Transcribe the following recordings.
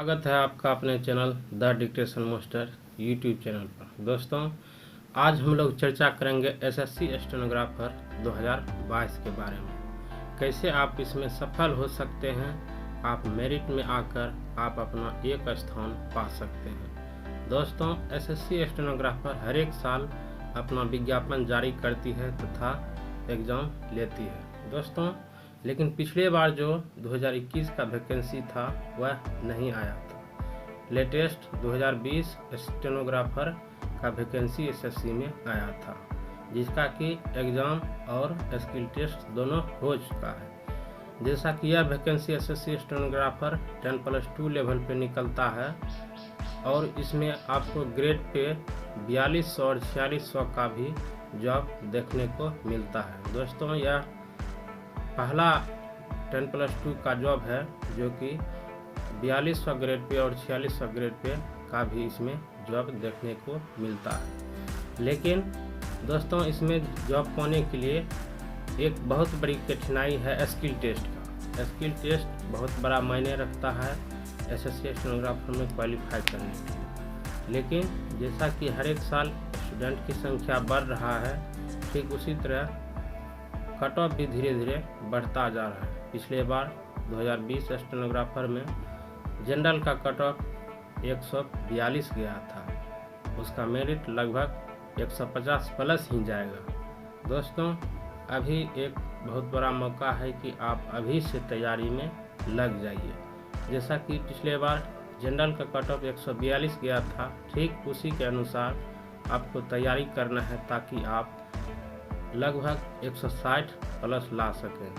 स्वागत है आपका अपने channel the dictation master YouTube channel पर। दोस्तों, आज हम लोग चर्चा करेंगे एसएससी स्टेनोग्राफर 2022 के बारे में। कैसे आप इसमें सफल हो सकते हैं, आप मेरिट में आकर आप अपना एक स्थान पा सकते हैं। दोस्तों, एसएससी स्टेनोग्राफर हर एक साल अपना विज्ञापन जारी करती है तथा एग्ज़ाम लेती है। दोस्तों, लेकिन पिछले बार जो 2021 का वैकेंसी था वह नहीं आया था। लेटेस्ट 2020 स्टेनोग्राफर का वैकेंसी एसएससी में आया था, जिसका कि एग्ज़ाम और स्किल टेस्ट दोनों हो चुका है। जैसा कि यह वैकेंसी एसएससी स्टेनोग्राफर 10+2 लेवल पे निकलता है और इसमें आपको ग्रेड पे 4200 और 4600 का भी जॉब देखने को मिलता है। दोस्तों, यह पहला 10+2 का जॉब है जो कि 4200 ग्रेड पे और 4600 ग्रेड पे का भी इसमें जॉब देखने को मिलता है। लेकिन दोस्तों, इसमें जॉब पाने के लिए एक बहुत बड़ी कठिनाई है स्किल टेस्ट का। स्किल टेस्ट बहुत बड़ा मायने रखता है एसएससी स्टेनोग्राफर में क्वालिफाई करने के लिए। लेकिन जैसा कि हर एक साल स्टूडेंट की संख्या बढ़ रहा है, ठीक उसी तरह कट ऑफ भी धीरे धीरे बढ़ता जा रहा है। पिछले बार 2020 स्टेनोग्राफर में जनरल का कट ऑफ 142 गया था, उसका मेरिट लगभग 150 प्लस ही जाएगा। दोस्तों, अभी एक बहुत बड़ा मौका है कि आप अभी से तैयारी में लग जाइए। जैसा कि पिछले बार जनरल का कट ऑफ 142 गया था, ठीक उसी के अनुसार आपको तैयारी करना है ताकि आप लगभग 160 प्लस ला सकें।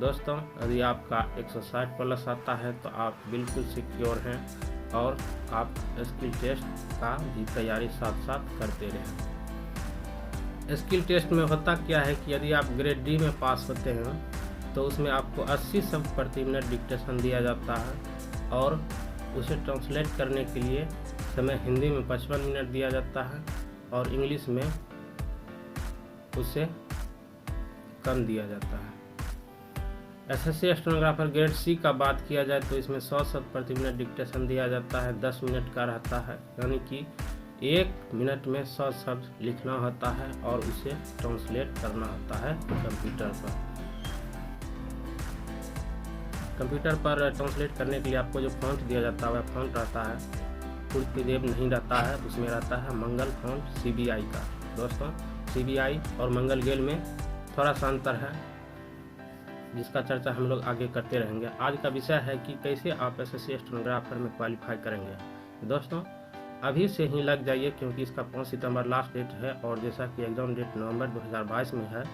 दोस्तों, यदि आपका 160 प्लस आता है तो आप बिल्कुल सिक्योर हैं और आप स्किल टेस्ट का भी तैयारी साथ साथ करते रहें। स्किल टेस्ट में होता क्या है कि यदि आप ग्रेड डी में पास होते हैं तो उसमें आपको 80 शब्द प्रति मिनट डिक्टेशन दिया जाता है और उसे ट्रांसलेट करने के लिए समय हिंदी में 55 मिनट दिया जाता है और इंग्लिश में उससे कम दिया जाता है। एसएससी स्टेनोग्राफर ग्रेड सी का बात किया जाए तो इसमें 100 शब्द प्रति मिनट डिक्टेशन दिया जाता है, 10 मिनट का रहता है, यानी कि 1 मिनट में 100 शब्द लिखना होता है और उसे ट्रांसलेट करना होता है कंप्यूटर पर। कंप्यूटर पर ट्रांसलेट करने के लिए आपको जो फॉन्ट दिया जाता है वह फॉन्ट रहता है पूर्णदेव नहीं रहता है, उसमें रहता है मंगल फॉन्ट सीबीआई का। दोस्तों, सीबीआई और मंगल गेल में थोड़ा सा अंतर है, जिसका चर्चा हम लोग आगे करते रहेंगे। आज का विषय है कि कैसे आप एसएससी स्टेनोग्राफर में क्वालिफाई करेंगे। दोस्तों, अभी से ही लग जाइए क्योंकि इसका 5 सितंबर लास्ट डेट है और जैसा कि एग्ज़ाम डेट नवंबर 2022 में है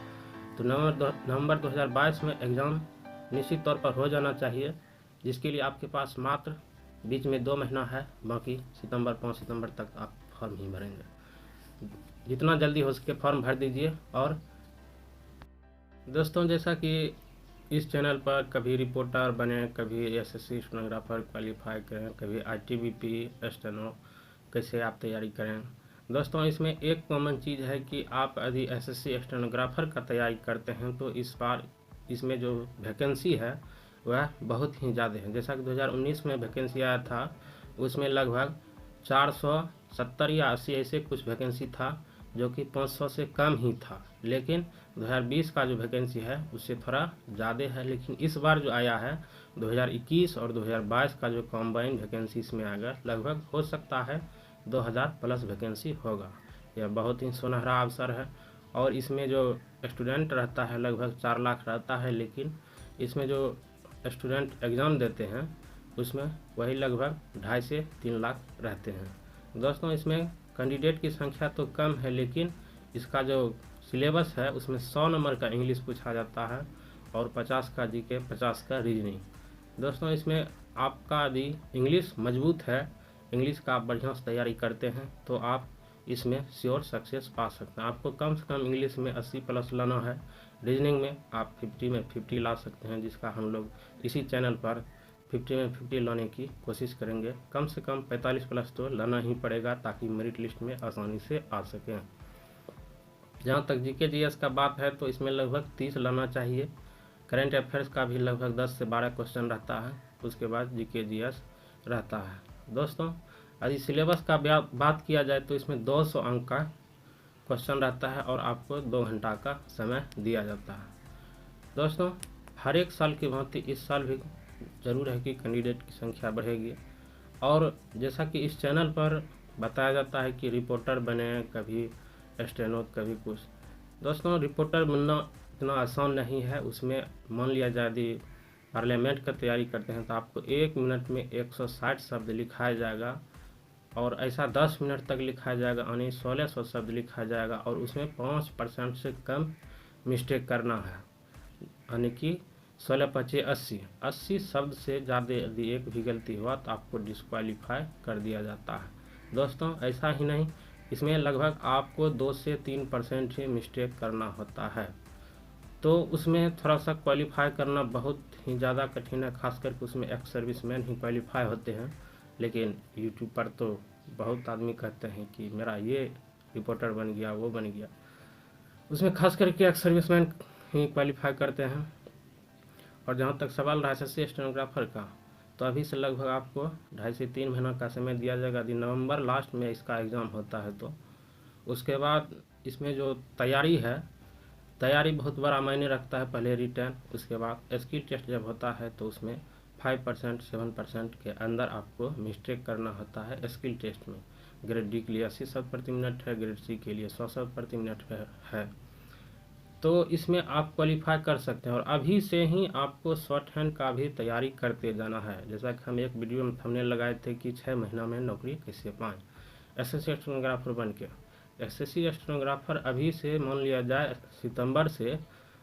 तो नवंबर 2022 में एग्ज़ाम निश्चित तौर पर हो जाना चाहिए, जिसके लिए आपके पास मात्र बीच में 2 महीना है। बाकी 5 सितंबर तक आप फॉर्म ही भरेंगे। जितना जल्दी हो सके फॉर्म भर दीजिए। और दोस्तों, जैसा कि इस चैनल पर कभी रिपोर्टर बने, कभी एसएससी स्टेनोग्राफर क्वालिफाई करें, कभी आईटीबीपी स्टेनो कैसे आप तैयारी करें। दोस्तों, इसमें एक कॉमन चीज़ है कि आप यदि एसएससी स्टेनोग्राफर का तैयारी करते हैं तो इस बार इसमें जो वैकेंसी है वह बहुत ही ज़्यादा है। जैसा कि 2019 में वैकेंसी आया था, उसमें लगभग 470 या 80 ऐसे कुछ वैकेंसी था जो कि 500 से कम ही था। लेकिन 2020 का जो वैकेंसी है उससे थोड़ा ज़्यादा है। लेकिन इस बार जो आया है 2021 और 2022 का जो कॉम्बाइन वैकेंसी इसमें आएगा, लगभग हो सकता है 2000 प्लस वैकेंसी होगा। यह बहुत ही सुनहरा अवसर है और इसमें जो स्टूडेंट रहता है लगभग 4 लाख रहता है, लेकिन इसमें जो स्टूडेंट एग्ज़ाम देते हैं उसमें वही लगभग 2.5 से 3 लाख रहते हैं। दोस्तों, इसमें कैंडिडेट की संख्या तो कम है, लेकिन इसका जो सिलेबस है उसमें 100 नंबर का इंग्लिश पूछा जाता है और 50 का जीके, 50 का रीजनिंग। दोस्तों, इसमें आपका यदि इंग्लिश मजबूत है, इंग्लिश का आप बढ़िया से तैयारी करते हैं तो आप इसमें श्योर सक्सेस पा सकते हैं। आपको कम से कम इंग्लिश में 80 प्लस लाना है, रीजनिंग में आप 50 में 50 ला सकते हैं, जिसका हम लोग इसी चैनल पर 50 में 50 लाने की कोशिश करेंगे। कम से कम 45 प्लस तो लाना ही पड़ेगा ताकि मेरिट लिस्ट में आसानी से आ सकें। जहाँ तक जीके जीएस का बात है तो इसमें लगभग 30 लाना चाहिए। करेंट अफेयर्स का भी लगभग 10 से 12 क्वेश्चन रहता है। उसके बाद जीके जीएस रहता है। दोस्तों, यदि सिलेबस का बात किया जाए तो इसमें 200 अंक का क्वेश्चन रहता है और आपको 2 घंटा का समय दिया जाता है। दोस्तों, हर एक साल की भांति इस साल भी ज़रूर है कि कैंडिडेट की संख्या बढ़ेगी, और जैसा कि इस चैनल पर बताया जाता है कि रिपोर्टर बने, कभी स्टेनो, कभी कुछ। दोस्तों, रिपोर्टर बनना इतना आसान नहीं है। उसमें मान लिया जाए यदि पार्लियामेंट का तैयारी करते हैं तो आपको 1 मिनट में 160 शब्द लिखाया जाएगा, और ऐसा 10 मिनट तक लिखाया जाएगा, यानी 1600 शब्द लिखा जाएगा, और उसमें 5% से कम मिस्टेक करना है, यानी कि 16×5 = 80 शब्द से ज़्यादा यदि एक भी गलती हुआ तो आपको डिस्क्वालीफाई कर दिया जाता है। दोस्तों, ऐसा ही नहीं, इसमें लगभग आपको 2 से 3% ही मिस्टेक करना होता है, तो उसमें थोड़ा सा क्वालिफाई करना बहुत ही ज़्यादा कठिन है। खास करके उसमें एक्स सर्विसमैन ही क्वालिफाई होते हैं। लेकिन यूट्यूब पर तो बहुत आदमी कहते हैं कि मेरा ये रिपोर्टर बन गया, वो बन गया। उसमें खास करके एक्स सर्विसमैन ही क्वालिफाई करते हैं। और जहाँ तक सवाल रहा एसएससी स्टेनोग्राफर का, तो अभी से लगभग आपको 2.5 से 3 महीना का समय दिया जाएगा। यदि नवंबर लास्ट में इसका एग्ज़ाम होता है तो उसके बाद इसमें जो तैयारी बहुत बड़ा मायने रखता है। पहले रिटर्न, उसके बाद स्किल टेस्ट जब होता है तो उसमें 5% 7% के अंदर आपको मिस्टेक करना होता है स्किल टेस्ट में। ग्रेड डी के लिए 80 शब्द प्रति मिनट है, ग्रेड सी के लिए 100 शब्द प्रति मिनट है। तो इसमें आप क्वालिफाई कर सकते हैं, और अभी से ही आपको शॉर्ट हैंड का भी तैयारी करते जाना है। जैसा कि हम एक वीडियो में थंबनेल लगाए थे कि 6 महीना में नौकरी कैसे पाएँ एसएससी स्टेनोग्राफर बन के। एसएससी स्टेनोग्राफर अभी से मान लिया जाए सितंबर से,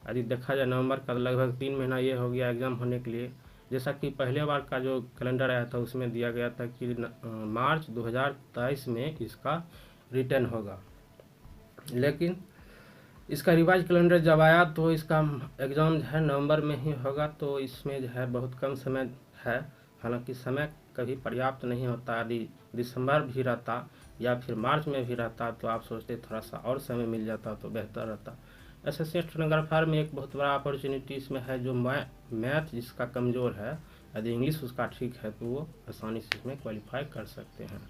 यदि देखा जाए नवंबर का, लगभग 3 महीना ये हो गया एग्ज़ाम होने के लिए। जैसा कि पहले बार का जो कैलेंडर आया था उसमें दिया गया था कि मार्च 2023 में इसका रिटर्न होगा, लेकिन इसका रिवाइज कैलेंडर जब आया तो इसका एग्ज़ाम जो है नवंबर में ही होगा। तो इसमें जो है बहुत कम समय है। हालांकि समय कभी पर्याप्त नहीं होता। यदि दिसंबर भी रहता या फिर मार्च में भी रहता तो आप सोचते थोड़ा सा और समय मिल जाता तो बेहतर रहता। एसएससी स्टेनोग्राफर में एक बहुत बड़ा अपॉर्चुनिटी इसमें है, जो मैथ जिसका कमज़ोर है, यदि इंग्लिश उसका ठीक है तो वो आसानी से इसमें क्वालिफाई कर सकते हैं।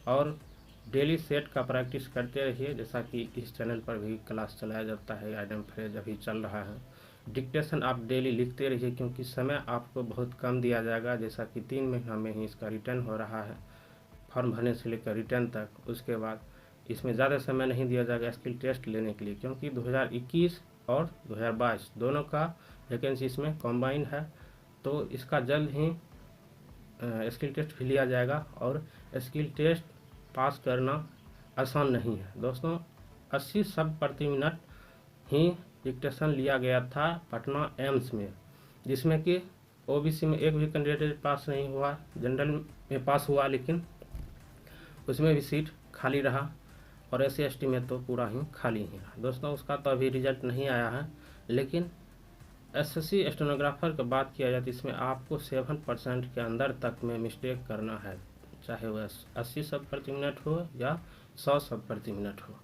और डेली सेट का प्रैक्टिस करते रहिए, जैसा कि इस चैनल पर भी क्लास चलाया जाता है। आइटम फ्रेज अभी चल रहा है। डिक्टेशन आप डेली लिखते रहिए, क्योंकि समय आपको बहुत कम दिया जाएगा। जैसा कि 3 महीना में ही इसका रिटर्न हो रहा है, फॉर्म भरने से लेकर रिटर्न तक। उसके बाद इसमें ज़्यादा समय नहीं दिया जाएगा स्किल टेस्ट लेने के लिए, क्योंकि 2021 और 2022 दोनों का वैकेंसी इसमें कॉम्बाइन है। तो इसका जल्द ही स्किल टेस्ट भी लिया जाएगा, और स्किल टेस्ट पास करना आसान नहीं है। दोस्तों, 80 शब्द प्रति मिनट ही डिक्टेशन लिया गया था पटना एम्स में, जिसमें कि ओबीसी में एक भी कैंडिडेट पास नहीं हुआ, जनरल में पास हुआ लेकिन उसमें भी सीट खाली रहा, और एससी एसटी में तो पूरा ही खाली ही रहा। दोस्तों, उसका तो अभी रिजल्ट नहीं आया है, लेकिन एसएससी स्टेनोग्राफर की बात किया जाए तो इसमें आपको 7% के अंदर तक में मिस्टेक करना है, चाहे वह 80 शब्द प्रति मिनट हो या 100 शब्द प्रति मिनट हो।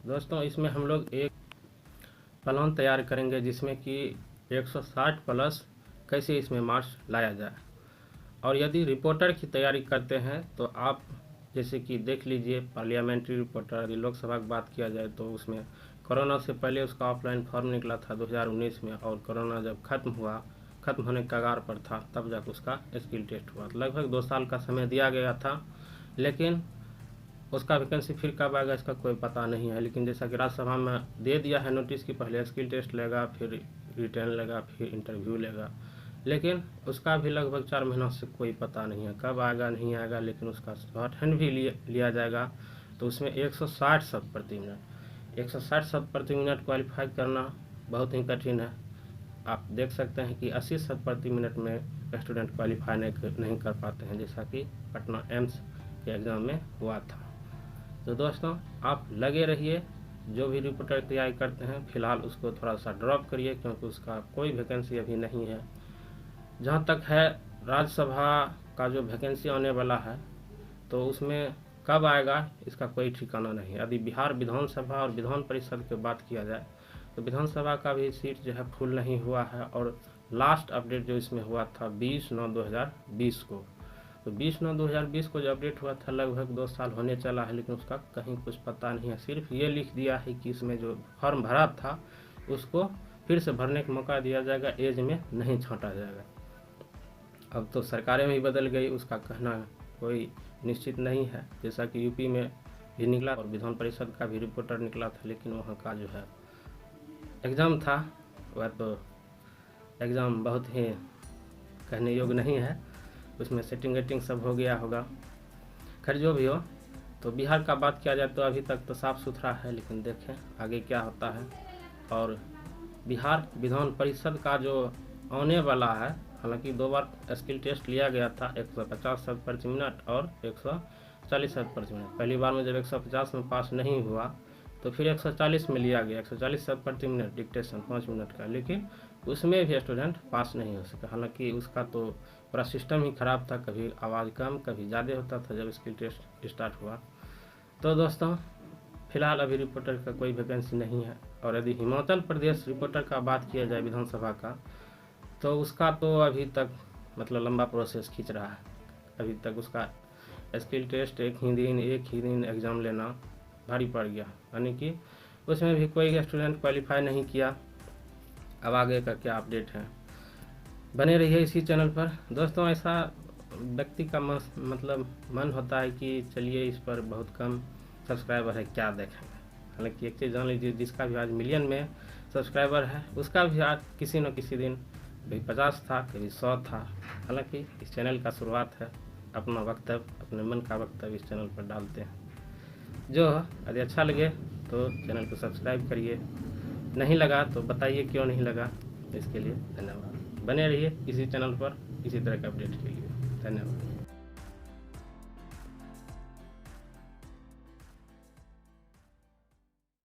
दोस्तों, इसमें हम लोग एक प्लान तैयार करेंगे जिसमें कि 160 प्लस कैसे इसमें मार्क्स लाया जाए। और यदि रिपोर्टर की तैयारी करते हैं तो आप जैसे कि देख लीजिए, पार्लियामेंट्री रिपोर्टर, यदि लोकसभा की बात किया जाए तो उसमें कोरोना से पहले उसका ऑफलाइन फॉर्म निकला था 2019 में, और कोरोना जब खत्म होने के कगार पर था तब जाकर उसका स्किल टेस्ट हुआ। लगभग 2 साल का समय दिया गया था, लेकिन उसका वैकेंसी फिर कब आएगा इसका कोई पता नहीं है। लेकिन जैसा कि राज्यसभा में दे दिया है नोटिस कि पहले स्किल टेस्ट लेगा, फिर रिटर्न लेगा, फिर इंटरव्यू लेगा, लेकिन उसका भी लगभग 4 महीनों से कोई पता नहीं है कब आएगा नहीं आएगा। लेकिन उसका शॉर्ट हैंड भी लिया जाएगा, तो उसमें 160 शब्द प्रति मिनट 160 शब्द प्रति मिनट क्वालिफाई करना बहुत ही कठिन है। आप देख सकते हैं कि 80 शब्द प्रति मिनट में स्टूडेंट क्वालिफाई नहीं कर पाते हैं, जैसा कि पटना एम्स के एग्ज़ाम में हुआ था। तो दोस्तों, आप लगे रहिए। जो भी रिपोर्टर तैयारी करते हैं फिलहाल उसको थोड़ा सा ड्रॉप करिए, क्योंकि उसका कोई वैकेंसी अभी नहीं है। जहाँ तक है राज्यसभा का जो वैकेंसी आने वाला है तो उसमें कब आएगा इसका कोई ठिकाना नहीं। यदि बिहार विधानसभा और विधान परिषद की बात किया जाए तो विधानसभा का भी सीट जो है फुल नहीं हुआ है, और लास्ट अपडेट जो इसमें हुआ था 20/9/2020 को, तो 20/9/2020 को जो अपडेट हुआ था लगभग 2 साल होने चला है, लेकिन उसका कहीं कुछ पता नहीं है। सिर्फ ये लिख दिया है कि इसमें जो फॉर्म भरा था उसको फिर से भरने का मौका दिया जाएगा, एज में नहीं छांटा जाएगा। अब तो सरकारें भी बदल गई, उसका कहना कोई निश्चित नहीं है। जैसा कि यूपी में भी निकला और विधान परिषद का भी रिपोर्टर निकला था, लेकिन वहाँ का जो है एग्ज़ाम था वह तो एग्ज़ाम बहुत ही कहने योग्य नहीं है, उसमें सेटिंग वेटिंग सब हो गया होगा। खैर जो भी हो, तो बिहार का बात किया जाए तो अभी तक तो साफ़ सुथरा है, लेकिन देखें आगे क्या होता है। और बिहार विधान परिषद का जो आने वाला है, हालांकि 2 बार स्किल टेस्ट लिया गया था, 150 शब्द प्रति मिनट और 140 शब्द प्रति मिनट। पहली बार में जब 150 में पास नहीं हुआ तो फिर 140 में लिया गया, 140 शब्द प्रति मिनट डिक्टेशन 5 मिनट का, लेकिन उसमें भी स्टूडेंट पास नहीं हो सका। हालांकि उसका तो पूरा सिस्टम ही ख़राब था, कभी आवाज़ कम कभी ज़्यादा होता था जब स्किल टेस्ट स्टार्ट हुआ। तो दोस्तों फिलहाल अभी रिपोर्टर का कोई वैकेंसी नहीं है। और यदि हिमाचल प्रदेश रिपोर्टर का बात किया जाए विधानसभा का, तो उसका तो अभी तक मतलब लंबा प्रोसेस खींच रहा है। अभी तक उसका स्किल टेस्ट एक ही दिन एग्ज़ाम लेना भारी पड़ गया, यानी कि उसमें भी कोई स्टूडेंट क्वालिफाई नहीं किया। अब आगे का क्या अपडेट है, बने रहिए इसी चैनल पर। दोस्तों ऐसा व्यक्ति का मतलब मन होता है कि चलिए इस पर बहुत कम सब्सक्राइबर है, क्या देखेंगे। हालांकि एक चीज़ जान लीजिए, जिसका भी आज मिलियन में सब्सक्राइबर है उसका भी आज किसी न किसी दिन कभी 50 था, कभी 100 था। हालांकि इस चैनल का शुरुआत है, अपना वक्तव्य अपने मन का वक्तव्य इस चैनल पर डालते हैं। जो यदि अच्छा लगे तो चैनल को सब्सक्राइब करिए, नहीं लगा तो बताइए क्यों नहीं लगा। इसके लिए धन्यवाद। बने रहिए इसी चैनल पर इसी तरह के अपडेट के लिए। धन्यवाद।